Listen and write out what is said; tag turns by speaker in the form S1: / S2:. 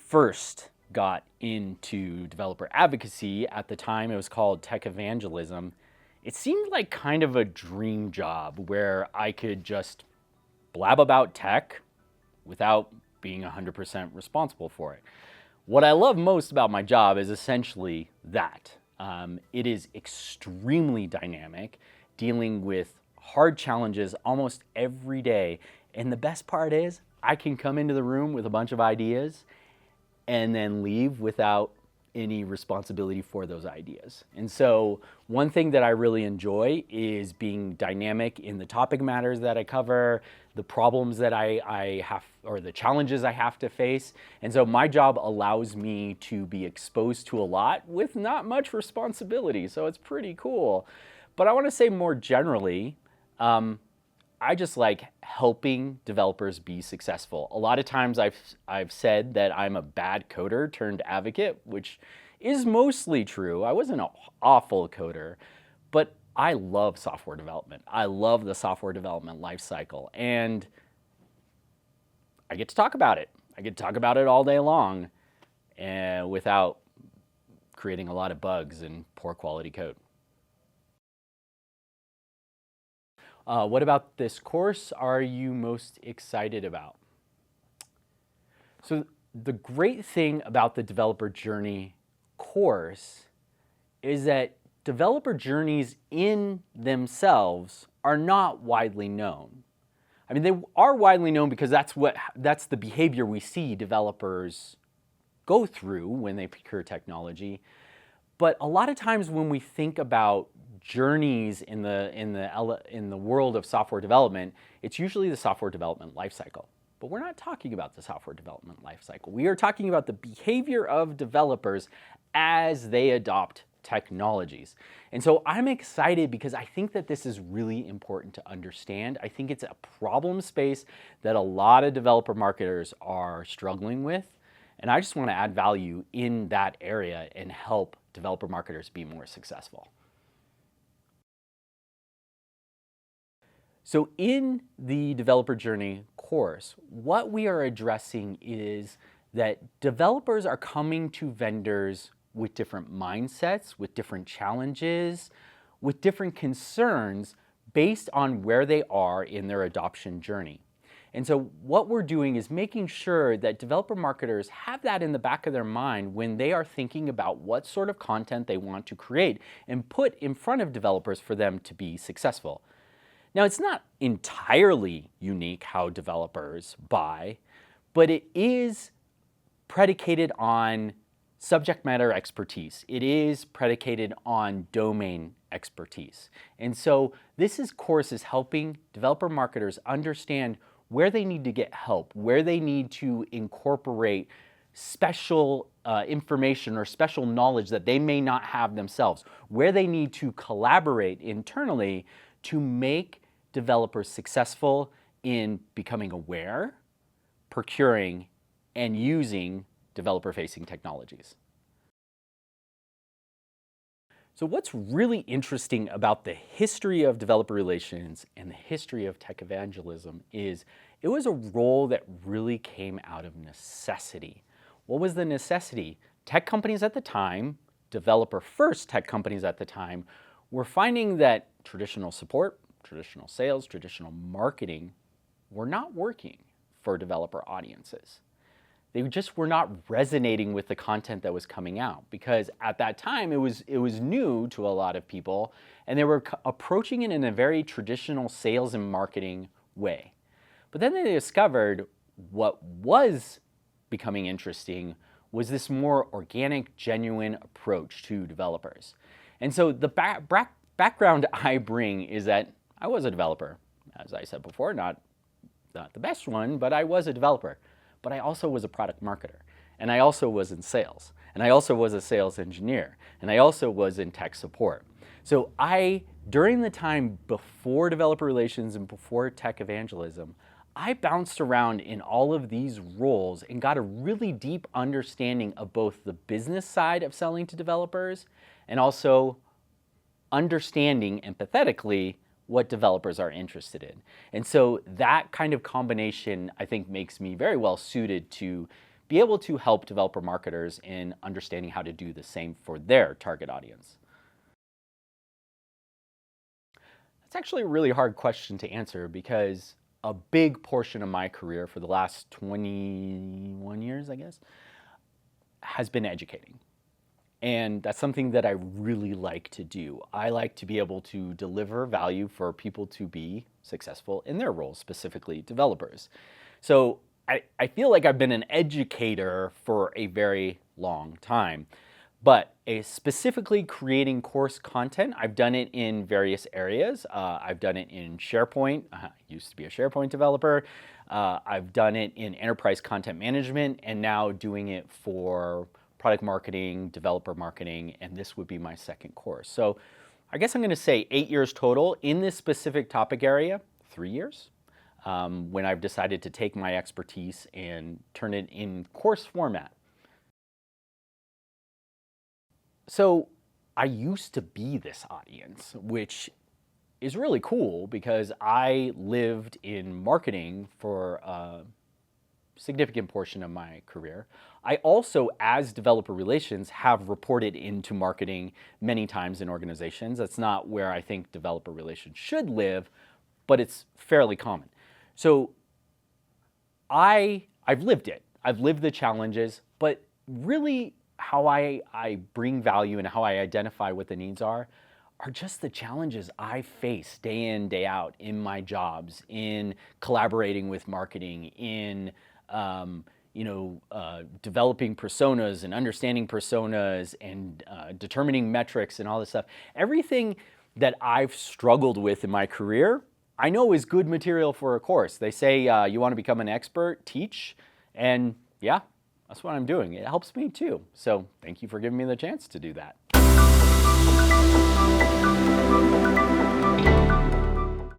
S1: first got into developer advocacy, at the time it was called tech evangelism, it seemed like kind of a dream job where I could just blab about tech without being 100% responsible for it. What I love most about my job is essentially that. It is extremely dynamic, dealing with hard challenges almost every day. And the best part is I can come into the room with a bunch of ideas and then leave without any responsibility for those ideas. And so one thing that I really enjoy is being dynamic in the topic matters that I cover, the problems that I have, or the challenges I have to face. And so my job allows me to be exposed to a lot with not much responsibility. So it's pretty cool. But I want to say more generally, I just like helping developers be successful. A lot of times I've said that I'm a bad coder turned advocate, which is mostly true. I wasn't an awful coder, but I love software development. I love the software development lifecycle, and I get to talk about it. I get to talk about it all day long and without creating a lot of bugs and poor quality code. What about this course are you most excited about? So the great thing about the developer journey course is that developer journeys in themselves are not widely known. I mean, they are widely known because that's the behavior we see developers go through when they procure technology. But a lot of times when we think about journeys in the world of software development, it's usually the software development lifecycle. But we're not talking about the software development lifecycle. We are talking about the behavior of developers as they adopt technologies. And so I'm excited because I think that this is really important to understand. I think it's a problem space that a lot of developer marketers are struggling with. And I just want to add value in that area and help developer marketers be more successful. So in the developer journey course, what we are addressing is that developers are coming to vendors with different mindsets, with different challenges, with different concerns based on where they are in their adoption journey. And so what we're doing is making sure that developer marketers have that in the back of their mind when they are thinking about what sort of content they want to create and put in front of developers for them to be successful. Now, it's not entirely unique how developers buy, but it is predicated on subject matter expertise. It is predicated on domain expertise. And so this course is helping developer marketers understand where they need to get help, where they need to incorporate special information or special knowledge that they may not have themselves, where they need to collaborate internally to make developers successful in becoming aware, procuring, and using developer-facing technologies. So what's really interesting about the history of developer relations and the history of tech evangelism is it was a role that really came out of necessity. What was the necessity? Tech companies at the time, developer-first tech companies at the time, were finding that traditional support, traditional sales, traditional marketing were not working for developer audiences. They just were not resonating with the content that was coming out because at that time it was new to a lot of people and they were approaching it in a very traditional sales and marketing way. But then they discovered what was becoming interesting was this more organic, genuine approach to developers. And so the background I bring is that I was a developer. As I said before, not the best one, but I was a developer. But I also was a product marketer. And I also was in sales. And I also was a sales engineer. And I also was in tech support. So during the time before developer relations and before tech evangelism, I bounced around in all of these roles and got a really deep understanding of both the business side of selling to developers and also understanding empathetically what developers are interested in. And so that kind of combination, I think, makes me very well suited to be able to help developer marketers in understanding how to do the same for their target audience? That's actually a really hard question to answer because a big portion of my career for the last 21 years, I guess, has been educating. And that's something that I really like to do. I like to be able to deliver value for people to be successful in their roles, specifically developers. So I feel like I've been an educator for a very long time. But specifically creating course content, I've done it in various areas. I've done it in SharePoint. I used to be a SharePoint developer. I've done it in enterprise content management, and now doing it for product marketing, developer marketing, and this would be my second course. So I guess I'm going to say 8 years total in this specific topic area, 3 years, when I've decided to take my expertise and turn it in course format. So I used to be this audience, which is really cool because I lived in marketing for a significant portion of my career. I also, as developer relations, have reported into marketing many times in organizations. That's not where I think developer relations should live, but it's fairly common. So I've lived it. I've lived the challenges, but really how I bring value and how I identify what the needs are just the challenges I face day in, day out in my jobs, in collaborating with marketing, in developing personas and understanding personas and determining metrics and all this stuff. Everything that I've struggled with in my career, I know is good material for a course. They say you want to become an expert, teach, and yeah, that's what I'm doing. It helps me too. So thank you for giving me the chance to do that.